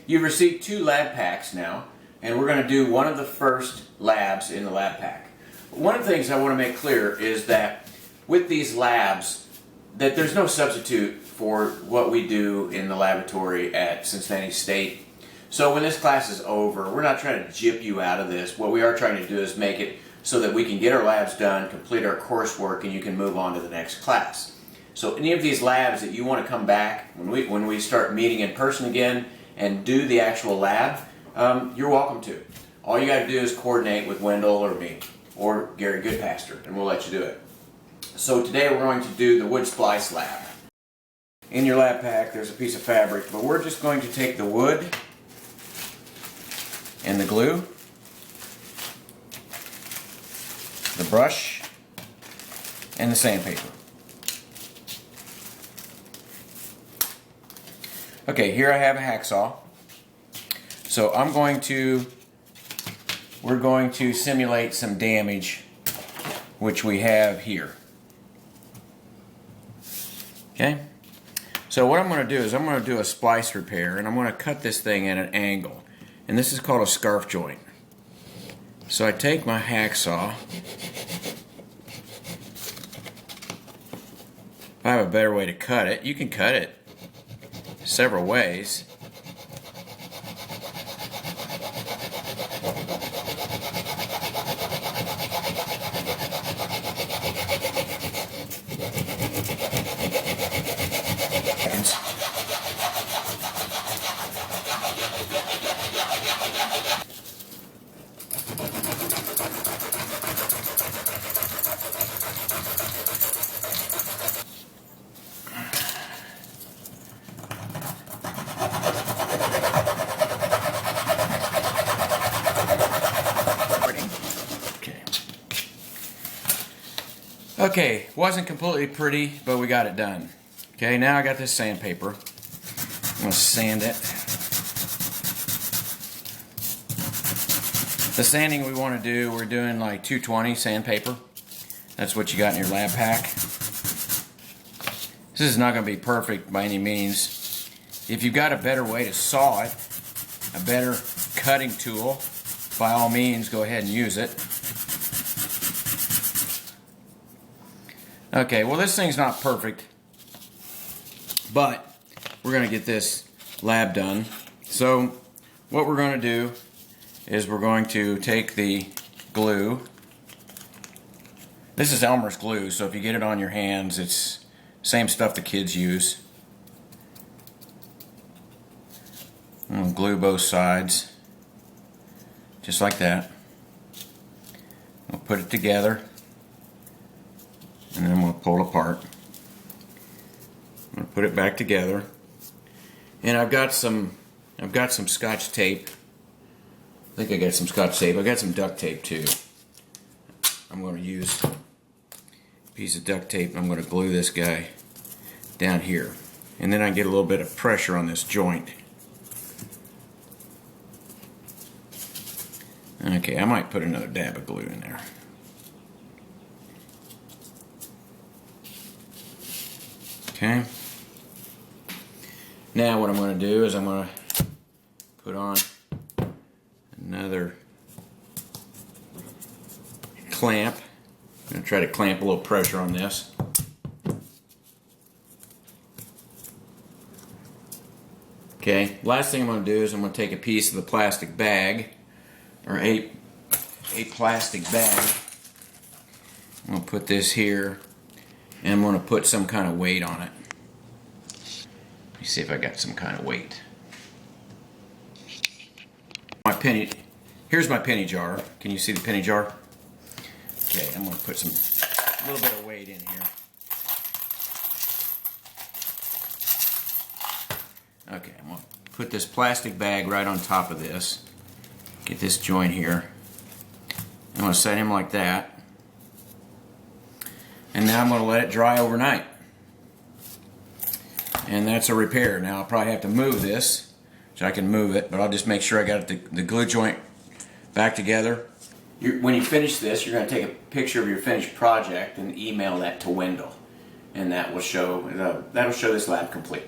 You've received 2 lab packs now, and we're going to do one of the first labs in the lab pack. One of the things I want to make clear is that with these labs, that there's no substitute for what we do in the laboratory at Cincinnati State. So when this class is over, we're not trying to gyp you out of this. What we are trying to do is make it so that we can get our labs done, complete our coursework, and you can move on to the next class. So any of these labs that you want to come back when we start meeting in person again and do the actual lab, you're welcome to. All you got to do is coordinate with Wendel or me or Gary Goodpaster, and we'll let you do it. So today we're going to do the wood splice lab. In your lab pack there's a piece of fabric, but we're just going to take the wood and the glue, the brush, and the sandpaper. Okay, here I have a hacksaw. So we're going to simulate some damage, which we have here. Okay? So what I'm going to do is I'm going to do a splice repair, and I'm going to cut this thing at an angle. And this is called a scarf joint. So I take my hacksaw. If I have a better way to cut it, you can cut it several ways. Okay, wasn't completely pretty, but we got it done. Okay, now I got this sandpaper. I'm going to sand it. The sanding we want to do, we're doing like 220 sandpaper. That's what you got in your lab pack. This is not going to be perfect by any means. If you've got a better way to saw it, a better cutting tool, by all means go ahead and use it. Okay, well this thing's not perfect, but we're going to get this lab done. So what we're going to do is we're going to take the glue. This is Elmer's glue, so if you get it on your hands, it's same stuff the kids use. I'm going to glue both sides, just like that. We'll put it together. And then we'll pull it apart. I'm going to put it back together. And I've got some Scotch tape. I think I got some Scotch tape. I got some duct tape too. I'm going to use a piece of duct tape and I'm going to glue this guy down here. And then I get a little bit of pressure on this joint. Okay, I might put another dab of glue in there. Okay. Now what I'm going to do is I'm going to put on another clamp. I'm going to try to clamp a little pressure on this. Okay, last thing I'm going to do is I'm going to take a piece of the plastic bag, or a plastic bag. I'm going to put this here. And I'm going to put some kind of weight on it. Let me see if I got some kind of weight. Here's my penny jar. Can you see the penny jar? Okay, I'm going to put a little bit of weight in here. Okay, I'm going to put this plastic bag right on top of this. Get this joint here. I'm going to set him like that. And now I'm going to let it dry overnight. And that's a repair. Now I'll probably have to move this, so I can move it, but I'll just make sure I got the glue joint back together. When you finish this, you're going to take a picture of your finished project and email that to Wendel. And that will show, that'll show this lab complete.